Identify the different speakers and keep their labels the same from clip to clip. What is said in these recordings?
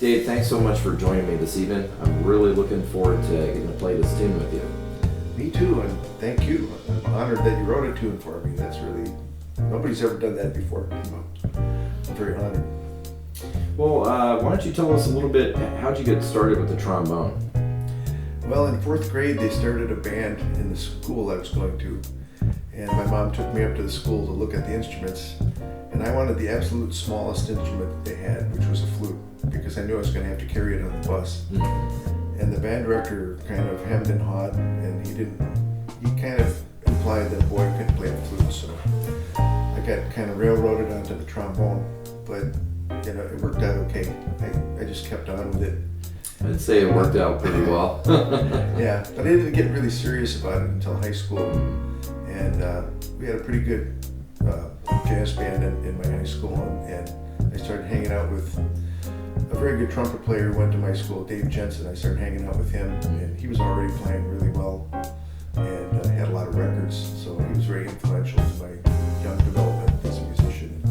Speaker 1: Dave, thanks so much for joining me this evening. I'm really looking forward to getting to play this tune with you.
Speaker 2: Me too, and thank you. I'm honored that you wrote a tune for me. That's really, nobody's ever done that before. I'm very honored.
Speaker 1: Well, why don't you tell us a little bit, how'd you get started with the trombone?
Speaker 2: Well, in 4th grade, they started a band in the school I was going to. And my mom took me up to the school to look at the instruments. And I wanted the absolute smallest instrument that they had, which was a flute, because I knew I was going to have to carry it on the bus. And the band director kind of hemmed and hawed, and he kind of implied that a boy couldn't play the flute. So I got kind of railroaded onto the trombone, but it worked out okay. I just kept on with it.
Speaker 1: I'd say it worked out pretty well.
Speaker 2: Yeah, but I didn't get really serious about it until high school. And we had a pretty good jazz band in my high school, and I started hanging out with a very good trumpet player who went to my school, Dave Jensen. I started hanging out with him, and he was already playing really well and had a lot of records, so he was very influential to my young development as a musician.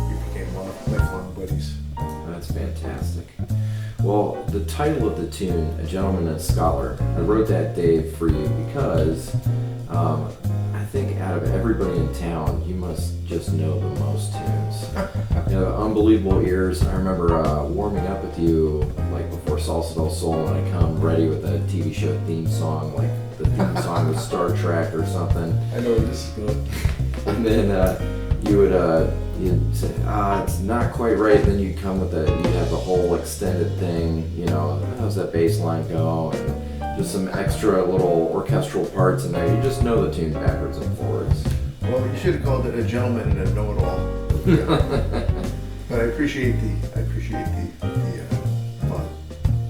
Speaker 2: We became lifelong buddies.
Speaker 1: That's fantastic. Well, the title of the tune, A Gentleman and a Scholar, I wrote that, Dave, for you because I think out of everybody in town, you must just know the most tunes. Unbelievable ears. I remember warming up with you like before Salsa del Sol, and I come ready with a TV show theme song, like the theme song of Star Trek or something.
Speaker 2: I know where this is going.
Speaker 1: And then you'd say, it's not quite right. And then you'd come with you'd have the whole extended thing, how's that bass line go? And just some extra little orchestral parts in there. You just know the tune backwards and forwards.
Speaker 2: Well, you should have called it A Gentleman and a Know-It-All. But I appreciate the fun.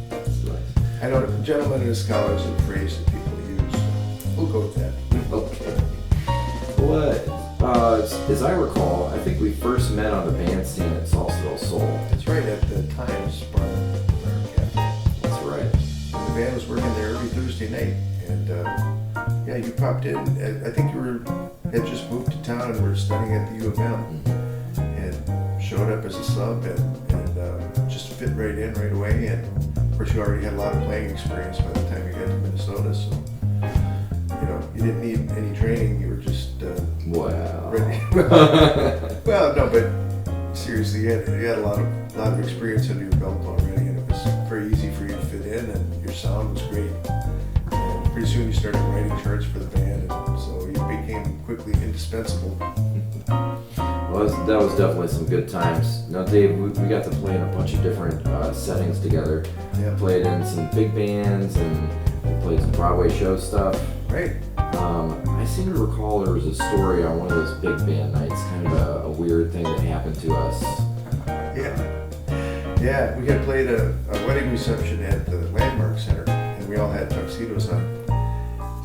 Speaker 1: That's nice.
Speaker 2: I know a gentleman and a scholar is a phrase that people use. We'll go with that.
Speaker 1: Okay. Well, as I recall, I think we first met on the bandstand at Salsa del Sol.
Speaker 2: That's right, at the Times Bar Cafe.
Speaker 1: That's right.
Speaker 2: And the band was working there every Thursday night, and you popped in. I think you had just moved to town and were studying at the U of M, and showed up as a sub and just fit right in right away. And of course, you already had a lot of playing experience by the time you got to Minnesota, so you didn't need any training. You were just
Speaker 1: wow.
Speaker 2: ready. Well, no, but seriously, you had a lot of experience under your belt already, and it was very easy for you to fit in, and your sound was great. And pretty soon you started writing charts for the band, and so you became quickly indispensable.
Speaker 1: Well, that was definitely some good times. Now, Dave, we got to play in a bunch of different settings together.
Speaker 2: Yeah.
Speaker 1: Played in some big bands and we played some Broadway show stuff.
Speaker 2: Right.
Speaker 1: I seem to recall there was a story on one of those big band nights, kind of a weird thing that happened to us.
Speaker 2: Yeah, we had played a wedding reception at the Landmark Center, and we all had tuxedos on.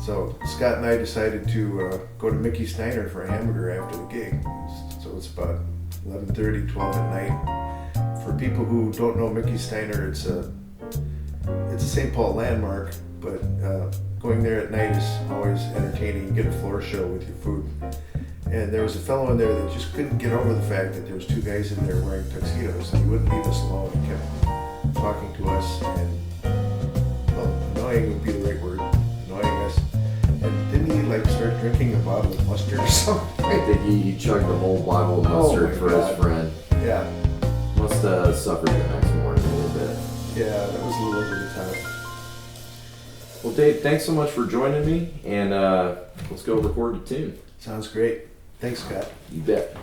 Speaker 2: So Scott and I decided to go to Mickey Steiner for a hamburger after the gig. So it's about 11:30, 12 at night. For people who don't know Mickey Steiner, it's a St. Paul landmark, but going there at night is always entertaining. You get a floor show with your food. And there was a fellow in there that just couldn't get over the fact that there was 2 guys in there wearing tuxedos, and he wouldn't leave us alone. He kept talking to us, and annoying would be the right word, annoying us. And didn't he start drinking a bottle of mustard or something?
Speaker 1: I think he chugged the whole bottle of mustard for
Speaker 2: God.
Speaker 1: his friend.
Speaker 2: Yeah.
Speaker 1: Must have suffered the next morning a little bit.
Speaker 2: Yeah, that was a little over the top.
Speaker 1: Well, Dave, thanks so much for joining me, and let's go record a tune.
Speaker 2: Sounds great. Thanks, Scott.
Speaker 1: You bet.